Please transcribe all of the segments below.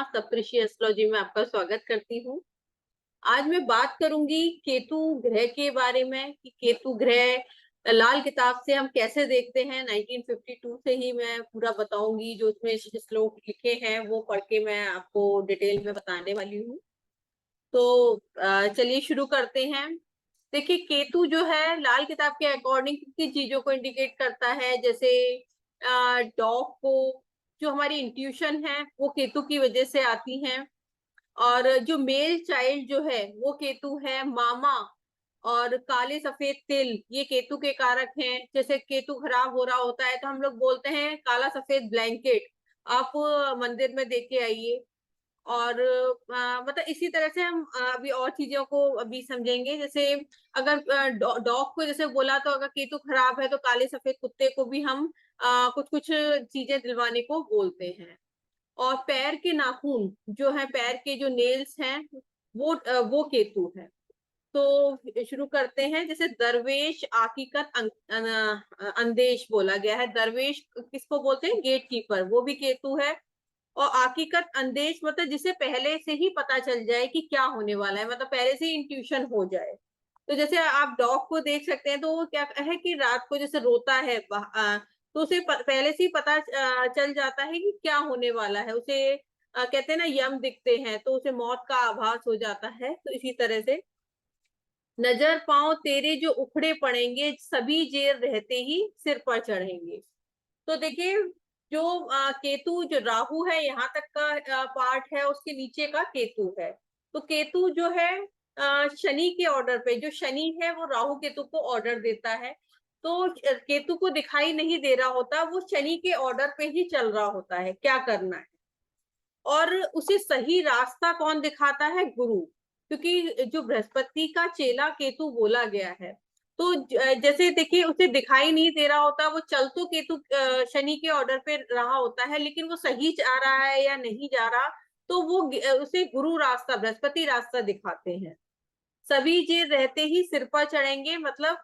सप्तऋषि astrology में आपका स्वागत करती हूँ। आज मैं बात करूंगी केतु ग्रह के बारे में कि केतु ग्रह लाल किताब से हम कैसे देखते हैं। 1952 से ही मैं पूरा बताऊंगी, जो उसमें श्लोक लिखे हैं वो पढ़ के मैं आपको डिटेल में बताने वाली हूँ। तो चलिए शुरू करते हैं। देखिए, केतु जो है लाल किताब के अकॉर्डिंग किन चीजों को इंडिकेट करता है, जैसे डॉग को, जो हमारी इंट्यूशन है वो केतु की वजह से आती है। और जो मेल चाइल्ड जो है वो केतु है, मामा और काले सफेद तिल ये केतु के कारक हैं। जैसे केतु खराब हो रहा होता है तो हम लोग बोलते हैं काला सफेद ब्लैंकेट, आप मंदिर में देख के आइए। और मतलब इसी तरह से हम अभी और चीजों को अभी समझेंगे। जैसे अगर डॉग को जैसे बोला, तो अगर केतु खराब है तो काले सफेद कुत्ते को भी हम कुछ कुछ चीजें दिलवाने को बोलते हैं। और पैर के नाखून जो है, पैर के जो नेल्स हैं वो केतु है। तो शुरू करते हैं। जैसे दरवेश आकीकत अंदेश बोला गया है। दरवेश किसको बोलते हैं? गेट कीपर, वो भी केतु है। और हकीकत अंदेश मतलब जिसे पहले से ही पता चल जाए कि क्या होने वाला है, मतलब पहले से ही इंट्यूशन हो जाए। तो जैसे आप डॉग को देख सकते हैं, तो वो क्या है कि रात को जैसे रोता है, तो उसे पहले से ही पता चल जाता है कि क्या होने वाला है। उसे कहते हैं ना, यम दिखते हैं तो उसे मौत का आभास हो जाता है। तो इसी तरह से नजर पांव तेरे जो उखड़े पड़ेंगे, सभी जेर रहते ही सिर पर चढ़ेंगे। तो देखिए, जो केतु, जो राहु है यहाँ तक का पार्ट है, उसके नीचे का केतु है। तो केतु जो है शनि के ऑर्डर पे, जो शनि है वो राहु केतु को ऑर्डर देता है। तो केतु को दिखाई नहीं दे रहा होता, वो शनि के ऑर्डर पे ही चल रहा होता है क्या करना है। और उसे सही रास्ता कौन दिखाता है? गुरु। क्योंकि जो बृहस्पति का चेला केतु बोला गया है, तो जैसे देखिए उसे दिखाई नहीं दे रहा होता, वो चल तो केतु शनि के ऑर्डर पे रहा होता है, लेकिन वो सही जा रहा है या नहीं जा रहा, तो वो उसे गुरु रास्ता, बृहस्पति रास्ता दिखाते हैं। सभी जे रहते ही सिर पर चढ़ेंगे, मतलब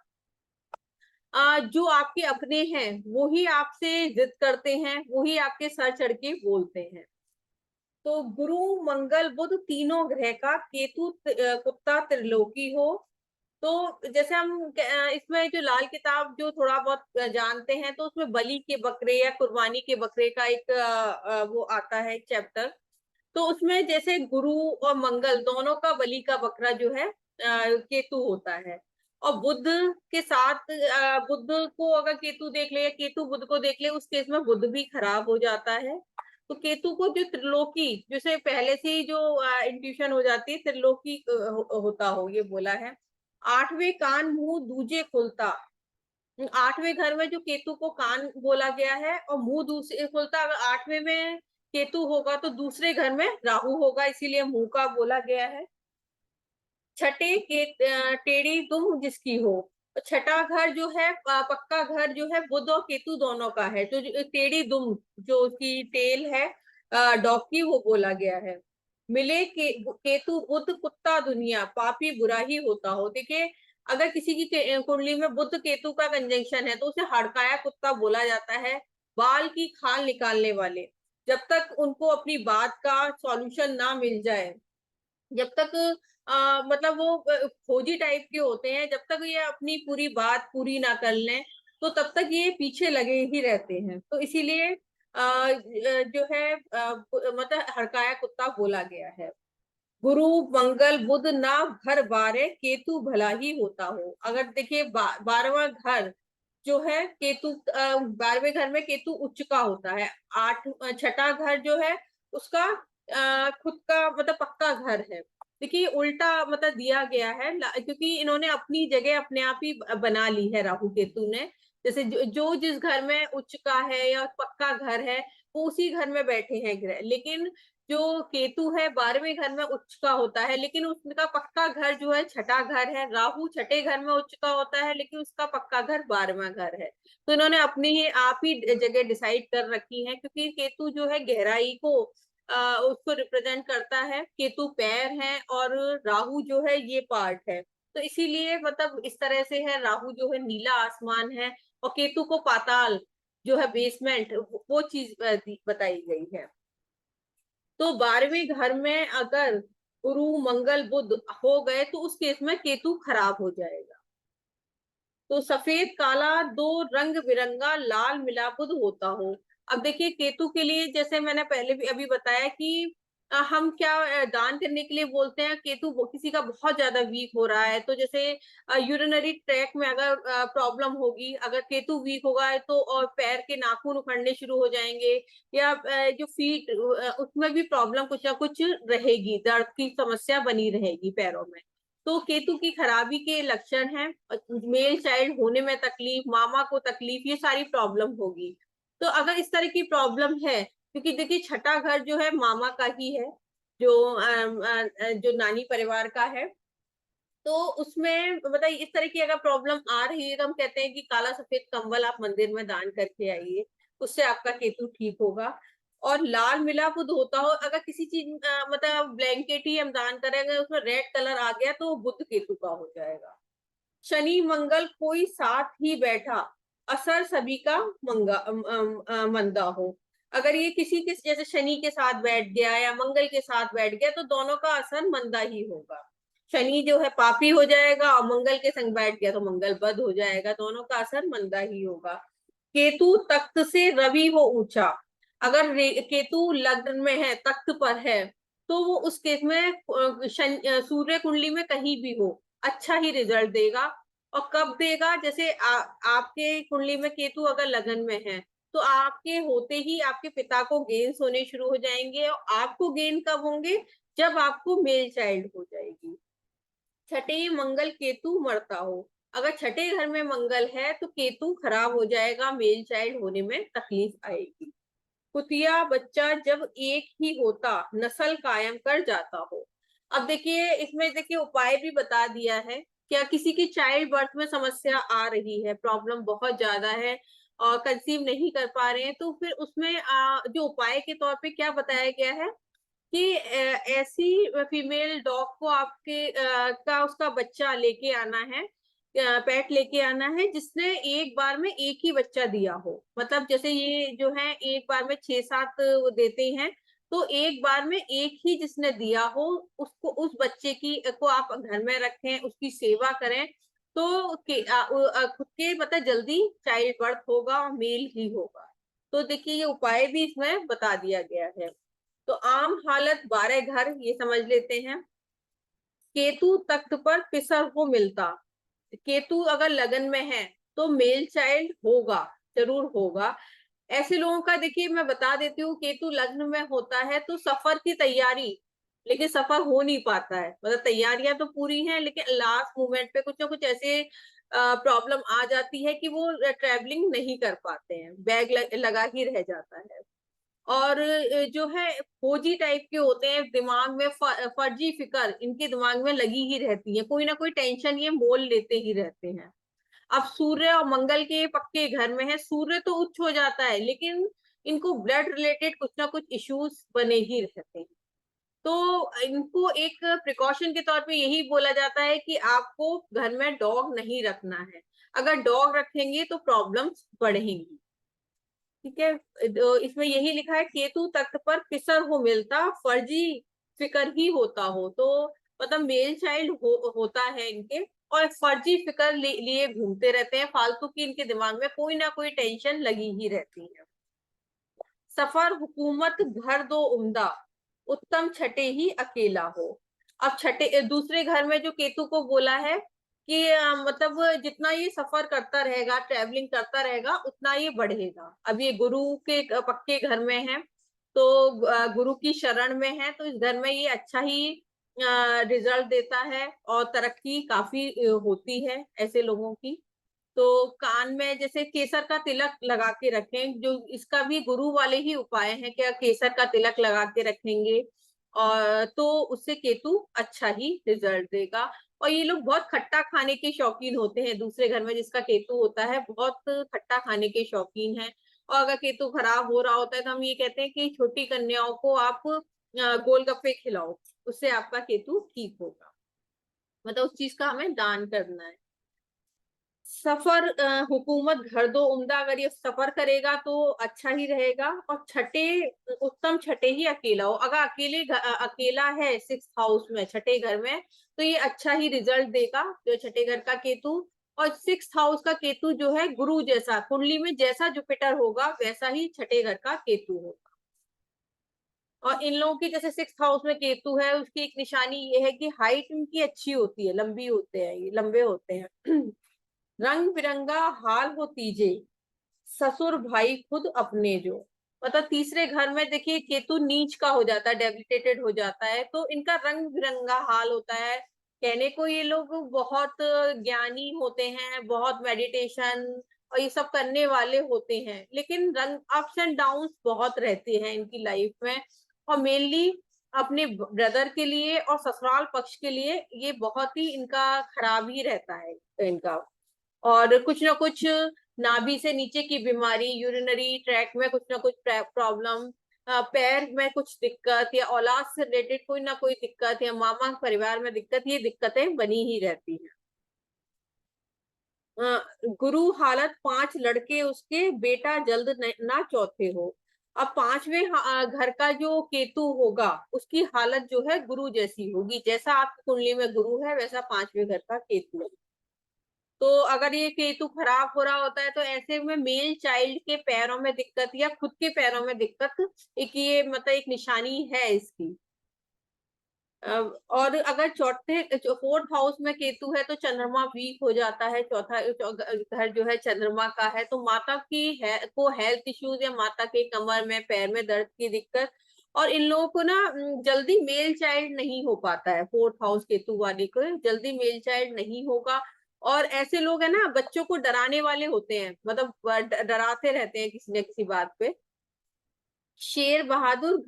जो आपके अपने हैं वो ही आपसे जिद करते हैं, वो ही आपके सर चढ़ के बोलते हैं। तो गुरु मंगल बुध तीनों ग्रह का केतु कुत्ता त्रिलोकी हो। तो जैसे हम इसमें जो लाल किताब जो थोड़ा बहुत जानते हैं, तो उसमें बलि के बकरे या कुर्बानी के बकरे का एक वो आता है चैप्टर। तो उसमें जैसे गुरु और मंगल दोनों का बलि का बकरा जो है केतु होता है। और बुध के साथ बुध को अगर केतु देख ले या केतु बुध को देख ले, उस केस में बुध भी खराब हो जाता है। तो केतु को जो त्रिलोकी, जैसे पहले से ही जो इंट्यूशन हो जाती है, त्रिलोकी होता हो ये बोला है। आठवें कान मुंह दूजे खुलता, आठवें घर में जो केतु को कान बोला गया है और मुंह दूसरे खुलता। अगर आठवें में केतु होगा तो दूसरे घर में राहु होगा, इसीलिए मुंह का बोला गया है। छठे के टेढ़ी दुम जिसकी हो, तो छठा घर जो है पक्का घर जो है बुध और केतु दोनों का है। तो टेढ़ी दुम जो उसकी टेल है डॉग की, वो बोला गया है। मिले केतु बुध कुत्ता दुनिया, पापी बुरा ही होता हो। देखिए, अगर किसी की कुंडली में बुध केतु का कंजंक्शन है तो उसे हड़काया कुत्ता बोला जाता है। बाल की खाल निकालने वाले, जब तक उनको अपनी बात का सॉल्यूशन ना मिल जाए, जब तक मतलब वो खोजी टाइप के होते हैं, जब तक ये अपनी पूरी बात पूरी ना कर लें, तो तब तक ये पीछे लगे ही रहते हैं। तो इसीलिए जो है मतलब हड़काया कुत्ता बोला गया है। गुरु मंगल बुध ना घर बारे, केतु भला ही होता हो। अगर देखिए 12वां घर जो है केतु, 12वें घर में केतु उच्च का होता है। छठा घर जो है उसका खुद का मतलब पक्का घर है। देखिए उल्टा मतलब दिया गया है, क्योंकि इन्होंने अपनी जगह अपने आप ही बना ली है राहु केतु ने। जैसे जो जिस घर में उच्च का है या पक्का घर है, वो उसी घर में बैठे हैं ग्रह। लेकिन जो केतु है 12वें घर में उच्च का होता है, लेकिन उसका पक्का घर जो है छठा घर है। राहु छठे घर में उच्च का होता है, लेकिन उसका पक्का घर 12वां घर है। तो इन्होंने अपनी ही आप ही जगह डिसाइड कर रखी है, क्योंकि केतु जो है गहराई को उसको रिप्रेजेंट करता है। केतु पैर है और राहु जो है ये पार्ट है। तो इसीलिए मतलब इस तरह से है, राहु जो है नीला आसमान है और केतु को पाताल जो है बेसमेंट, वो चीज बताई गई है। तो 12वें घर में अगर गुरु मंगल बुध हो गए तो उस केस में केतु खराब हो जाएगा। तो सफेद काला दो रंग बिरंगा लाल मिला बुध होता हो। अब देखिए केतु के लिए जैसे मैंने पहले भी अभी बताया कि हम क्या दान करने के लिए बोलते हैं। केतु किसी का बहुत ज्यादा वीक हो रहा है तो जैसे यूरिनरी ट्रैक में अगर प्रॉब्लम होगी, अगर केतु वीक होगा तो और पैर के नाखून उखड़ने शुरू हो जाएंगे, या जो फीट उसमें भी प्रॉब्लम कुछ ना कुछ रहेगी, दर्द की समस्या बनी रहेगी पैरों में। तो केतु की खराबी के लक्षण हैं मेल चाइल्ड होने में तकलीफ, मामा को तकलीफ, ये सारी प्रॉब्लम होगी। तो अगर इस तरह की प्रॉब्लम है, क्योंकि देखिए छठा घर जो है मामा का ही है, जो नानी परिवार का है, तो उसमें बताइए इस तरह की अगर प्रॉब्लम आ रही है तो हम कहते हैं कि काला सफेद कंबल आप मंदिर में दान करके आइए, उससे आपका केतु ठीक होगा। और लाल मिला बुध होता हो, अगर किसी चीज मतलब ब्लैंकेट ही हम दान करेंगे उसमें रेड कलर आ गया तो बुध केतु का हो जाएगा। शनि मंगल कोई साथ ही बैठा, असर सभी का मंदा हो। अगर ये किसी के जैसे शनि के साथ बैठ गया या मंगल के साथ बैठ गया तो दोनों का असर मंदा ही होगा। शनि जो है पापी हो जाएगा और मंगल के संग बैठ गया तो मंगल बद हो जाएगा, दोनों का असर मंदा ही होगा। केतु तख्त से रवि हो ऊंचा, अगर केतु लग्न में है, तख्त पर है, तो वो उस केस में सूर्य कुंडली में कहीं भी हो अच्छा ही रिजल्ट देगा। और कब देगा, जैसे आपके कुंडली में केतु अगर लगन में है तो आपके होते ही आपके पिता को गेन्स होने शुरू हो जाएंगे, और आपको गेन कब होंगे, जब आपको मेल चाइल्ड हो जाएगी। छठे मंगल केतु मरता हो, अगर छठे घर में मंगल है तो केतु खराब हो जाएगा, मेल चाइल्ड होने में तकलीफ आएगी। कुतिया बच्चा जब एक ही होता नस्ल कायम कर जाता हो। अब देखिए इसमें देखिए उपाय भी बता दिया है। क्या किसी की चाइल्ड बर्थ में समस्या आ रही है, प्रॉब्लम बहुत ज्यादा है और कंसीव नहीं कर पा रहे हैं, तो फिर उसमें जो उपाय के तौर पे क्या बताया गया है कि ऐसी फीमेल डॉग को आपके का उसका बच्चा लेके आना है, पेट लेके आना है जिसने एक बार में एक ही बच्चा दिया हो। मतलब जैसे ये जो है एक बार में 6-7 देते हैं, तो एक बार में एक ही जिसने दिया हो उसको, उस बच्चे की को आप घर में रखें, उसकी सेवा करें, तो खुद के मतलब जल्दी चाइल्ड बर्थ होगा और मेल ही होगा। तो देखिए ये उपाय भी इसमें बता दिया गया है। तो आम हालत 12 घर ये समझ लेते हैं। केतु तख्त पर पिसर को मिलता, केतु अगर लगन में है तो मेल चाइल्ड होगा, जरूर होगा। ऐसे लोगों का देखिए मैं बता देती हूँ, केतु लग्न में होता है तो सफर की तैयारी, लेकिन सफर हो नहीं पाता है, मतलब तैयारियां तो पूरी हैं लेकिन लास्ट मोमेंट पे कुछ ना कुछ ऐसे प्रॉब्लम आ जाती है कि वो ट्रेवलिंग नहीं कर पाते हैं, बैग लगा ही रह जाता है। और जो है फौजी टाइप के होते हैं, दिमाग में फर्जी फिकर इनके दिमाग में लगी ही रहती है, कोई ना कोई टेंशन ये मोल लेते ही रहते हैं। अब सूर्य और मंगल के पक्के घर में है, सूर्य तो उच्च हो जाता है लेकिन इनको ब्लड रिलेटेड कुछ ना कुछ इश्यूज बने ही रहते हैं। तो इनको एक प्रिकॉशन के तौर पे यही बोला जाता है कि आपको घर में डॉग नहीं रखना है, अगर डॉग रखेंगे तो प्रॉब्लम्स बढ़ेंगी। ठीक है, तो इसमें यही लिखा है केतु तख्त पर किसर हो मिलता, फर्जी फिकर ही होता हो। तो मतलब मेल चाइल्ड होता है इनके, और फर्जी फिकर लिए घूमते रहते हैं, फालतू की इनके दिमाग में कोई ना कोई टेंशन लगी ही रहती है। सफर हुकूमत घर दो उम्दा, उत्तम छठे ही अकेला हो। अब छठे दूसरे घर में जो केतु को बोला है कि मतलब जितना ये सफर करता रहेगा, ट्रेवलिंग करता रहेगा, उतना ये बढ़ेगा। अब ये गुरु के पक्के घर में है तो गुरु की शरण में है, तो इस घर में ये अच्छा ही रिजल्ट देता है और तरक्की काफी होती है ऐसे लोगों की। तो कान में जैसे केसर का तिलक लगा के रखें, जो इसका भी गुरु वाले ही उपाय हैं, क्या केसर का तिलक लगा के रखेंगे और तो उससे केतु अच्छा ही रिजल्ट देगा। और ये लोग बहुत खट्टा खाने के शौकीन होते हैं, दूसरे घर में जिसका केतु होता है बहुत खट्टा खाने के शौकीन है। और अगर केतु खराब हो रहा होता है तो हम ये कहते हैं कि छोटी कन्याओं को आप गोलगप्पे खिलाओ, उससे आपका केतु ठीक होगा, मतलब उस चीज का हमें दान करना है। सफर, हुकूमत घर दो उम्दा, अगर ये सफर करेगा तो अच्छा ही रहेगा। और छठे, उत्तम छठे ही अकेला हो। अगर अकेला है सिक्स हाउस में, छठे घर में, तो ये अच्छा ही रिजल्ट देगा, जो छठे घर का केतु। और सिक्स हाउस का केतु जो है गुरु जैसा, कुंडली में जैसा जुपिटर होगा वैसा ही छठे घर का केतु होगा। और इन लोगों की जैसे सिक्स हाउस में केतु है, उसकी एक निशानी ये है कि हाइट इनकी अच्छी होती है, लंबी होते हैं, ये लंबे होते हैं। रंग बिरंगा हाल हो तीजे, ससुर भाई खुद अपने जो। मतलब तीसरे घर में देखिए केतु नीच का हो जाता है, डेबिलिटेटेड हो जाता है, तो इनका रंग बिरंगा हाल होता है। कहने को ये लोग बहुत ज्ञानी होते हैं, बहुत मेडिटेशन और ये सब करने वाले होते हैं, लेकिन रंग अप्स एंड डाउन्स बहुत रहते हैं इनकी लाइफ में। और मेनली अपने ब्रदर के लिए और ससुराल पक्ष के लिए ये बहुत ही इनका खराब ही रहता है इनका। और कुछ ना कुछ नाभि से नीचे की बीमारी, यूरिनरी ट्रैक में कुछ ना कुछ प्रॉब्लम, पैर में कुछ दिक्कत, या औलाद से रिलेटेड कोई ना कोई दिक्कत, या मामा परिवार में दिक्कत, ये दिक्कतें बनी ही रहती हैं। गुरु हालत पांच लड़के उसके, बेटा जल्द ना चौथे हो। अब पांचवें घर का जो केतु होगा उसकी हालत जो है गुरु जैसी होगी, जैसा आपकी कुंडली में गुरु है वैसा पांचवें घर का केतु है। तो अगर ये केतु खराब हो रहा होता है तो ऐसे में मेल चाइल्ड के पैरों में दिक्कत या खुद के पैरों में दिक्कत, एक ये मतलब एक निशानी है इसकी। और अगर चौथे फोर्थ हाउस में केतु है तो चंद्रमा वीक हो जाता है। घर जो है चंद्रमा का है, तो माता की है को हेल्थ इश्यूज, या माता के कमर में पैर में दर्द की दिक्कत। और इन लोगों को ना जल्दी मेल चाइल्ड नहीं हो पाता है, फोर्थ हाउस केतु वाले को जल्दी मेल चाइल्ड नहीं होगा। और ऐसे लोग है ना बच्चों को डराने वाले होते हैं, मतलब डराते रहते हैं किसी न किसी बात पे। शेर बहादुर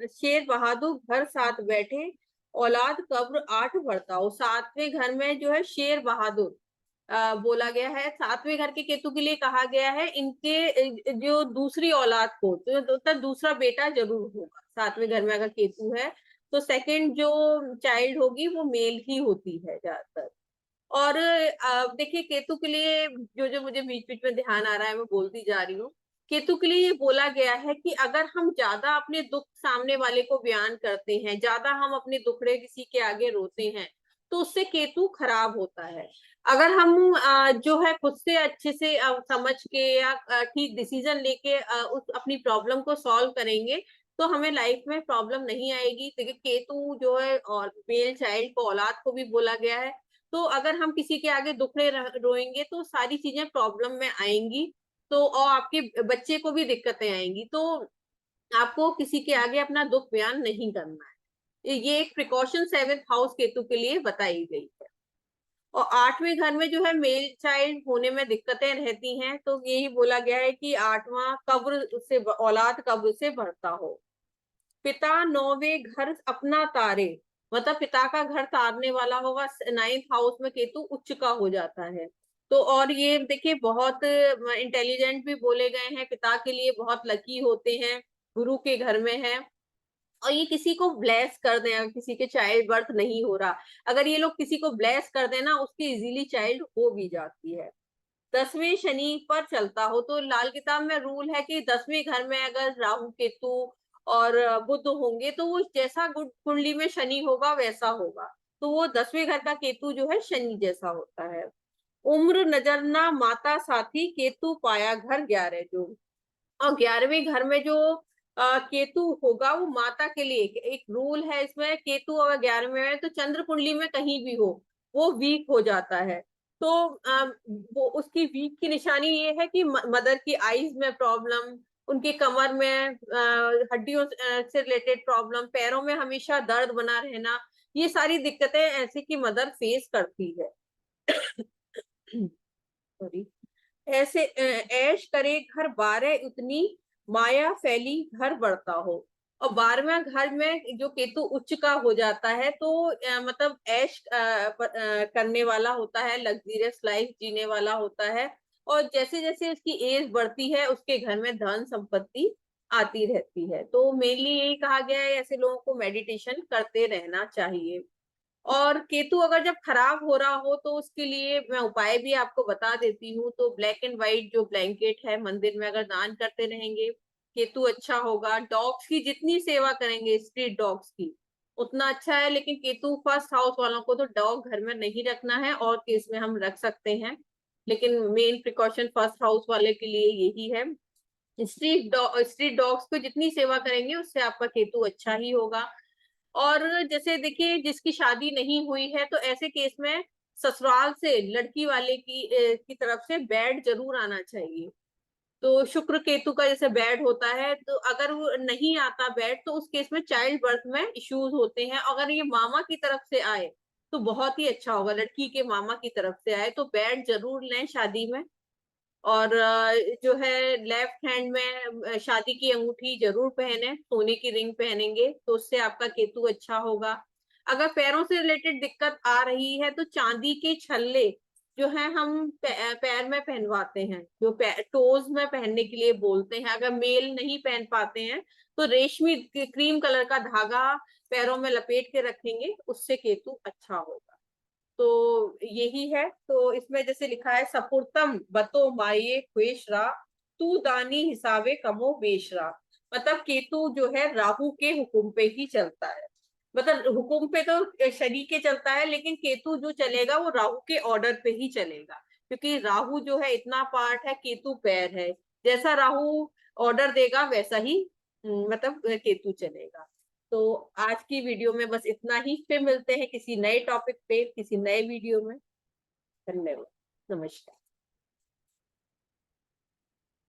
शेर बहादुर घर साथ बैठे, औलाद कब्र आठ भरता हो। सातवें घर में जो है शेर बहादुर बोला गया है, सातवें घर के केतु के लिए कहा गया है इनके जो दूसरी औलाद को तो दूसरा बेटा जरूर होगा। सातवें घर में अगर केतु है तो सेकंड जो चाइल्ड होगी वो मेल ही होती है ज्यादातर। और देखिए केतु के लिए जो जो मुझे बीच बीच में ध्यान आ रहा है मैं बोलती जा रही हूँ। केतु के लिए ये बोला गया है कि अगर हम ज्यादा अपने दुख सामने वाले को बयान करते हैं, ज्यादा हम अपने दुखड़े किसी के आगे रोते हैं, तो उससे केतु खराब होता है। अगर हम जो है खुद से अच्छे से समझ के या ठीक डिसीजन लेके उस अपनी प्रॉब्लम को सॉल्व करेंगे, तो हमें लाइफ में प्रॉब्लम नहीं आएगी। देखिए केतु जो है और मेल चाइल्ड को, औलाद को भी बोला गया है। तो अगर हम किसी के आगे दुखड़े रोएंगे तो सारी चीजें प्रॉब्लम में आएंगी, तो और आपके बच्चे को भी दिक्कतें आएंगी। तो आपको किसी के आगे अपना दुख बयान नहीं करना है। ये एक प्रिकॉशन सेवेंथ हाउस केतु के लिए बताई गई है। और आठवें घर में जो है मेल चाइल्ड होने में दिक्कतें रहती हैं, तो यही बोला गया है कि आठवां कब्र से, औलाद कब्र से भरता हो। पिता नौवे घर अपना तारे, मतलब पिता का घर तारने वाला होगा। नाइन्थ हाउस में केतु उच्च का हो जाता है। तो और ये देखिए बहुत इंटेलिजेंट भी बोले गए हैं, पिता के लिए बहुत लकी होते हैं, गुरु के घर में है। और ये किसी को ब्लेस कर दें, अगर किसी के चाइल्ड बर्थ नहीं हो रहा, अगर ये लोग किसी को ब्लेस कर देना, उसकी इजीली चाइल्ड हो भी जाती है। 10वें शनि पर चलता हो, तो लाल किताब में रूल है कि 10वें घर में अगर राहु केतु और बुध होंगे तो वो जैसा कुंडली में शनि होगा वैसा होगा। तो वो 10वें घर का केतु जो है शनि जैसा होता है। उम्र नजरना माता साथी, केतु पाया घर 11 जो। और 11वें घर में जो केतु होगा वो माता के लिए एक रूल है इसमें। केतु अगर 11वें में तो चंद्र कुंडली में कहीं भी हो वो वीक हो जाता है। तो वो उसकी वीक की निशानी ये है कि मदर की आईज में प्रॉब्लम, उनकी कमर में हड्डियों से रिलेटेड प्रॉब्लम, पैरों में हमेशा दर्द बना रहना, ये सारी दिक्कतें ऐसे की मदर फेस करती है। सॉरी। ऐसे ऐश करे घर 12 उतनी, माया फैली घर बढ़ता हो। और 12वें घर में जो केतु उच्च का हो जाता है तो मतलब ऐश करने वाला होता है, लग्जरियस लाइफ जीने वाला होता है। और जैसे जैसे उसकी एज बढ़ती है उसके घर में धन संपत्ति आती रहती है। तो मेनली यही कहा गया है ऐसे लोगों को मेडिटेशन करते रहना चाहिए। और केतु अगर जब खराब हो रहा हो तो उसके लिए मैं उपाय भी आपको बता देती हूँ। तो ब्लैक एंड व्हाइट जो ब्लैंकेट है मंदिर में अगर दान करते रहेंगे, केतु अच्छा होगा। डॉग्स की जितनी सेवा करेंगे, स्ट्रीट डॉग्स की, उतना अच्छा है। लेकिन केतु फर्स्ट हाउस वालों को तो डॉग घर में नहीं रखना है, और केस में हम रख सकते हैं, लेकिन मेन प्रिकॉशन फर्स्ट हाउस वाले के लिए यही है। स्ट्रीट डॉग्स को जितनी सेवा करेंगे उससे आपका केतु अच्छा ही होगा। और जैसे देखिए, जिसकी शादी नहीं हुई है तो ऐसे केस में ससुराल से लड़की वाले की तरफ से बैड जरूर आना चाहिए। तो शुक्र केतु का जैसे बैड होता है, तो अगर वो नहीं आता बैड तो उस केस में चाइल्ड बर्थ में इश्यूज होते हैं। अगर ये मामा की तरफ से आए तो बहुत ही अच्छा होगा, लड़की के मामा की तरफ से आए तो बैड जरूर लें शादी में। और जो है लेफ्ट हैंड में शादी की अंगूठी जरूर पहने, सोने की रिंग पहनेंगे तो उससे आपका केतु अच्छा होगा। अगर पैरों से रिलेटेड दिक्कत आ रही है तो चांदी के छल्ले जो है हम पैर में पहनवाते हैं, जो टोज में पहनने के लिए बोलते हैं। अगर मेल नहीं पहन पाते हैं तो रेशमी क्रीम कलर का धागा पैरों में लपेट के रखेंगे, उससे केतु अच्छा होगा। तो यही है। तो इसमें जैसे लिखा है, सपुरतम बतो माये ख्वेशरा, तू दानी हिसाबे कमो बेशरा। मतलब केतु जो है राहु के हुक्म पे ही चलता है। मतलब हुक्म पे तो शनि के चलता है, लेकिन केतु जो चलेगा वो राहु के ऑर्डर पे ही चलेगा, क्योंकि राहु जो है इतना पार्ट है, केतु पैर है। जैसा राहु ऑर्डर देगा वैसा ही मतलब केतु चलेगा। तो आज की वीडियो में बस इतना ही। फिर मिलते हैं किसी नए टॉपिक पे, किसी नए वीडियो में। धन्यवाद। नमस्कार।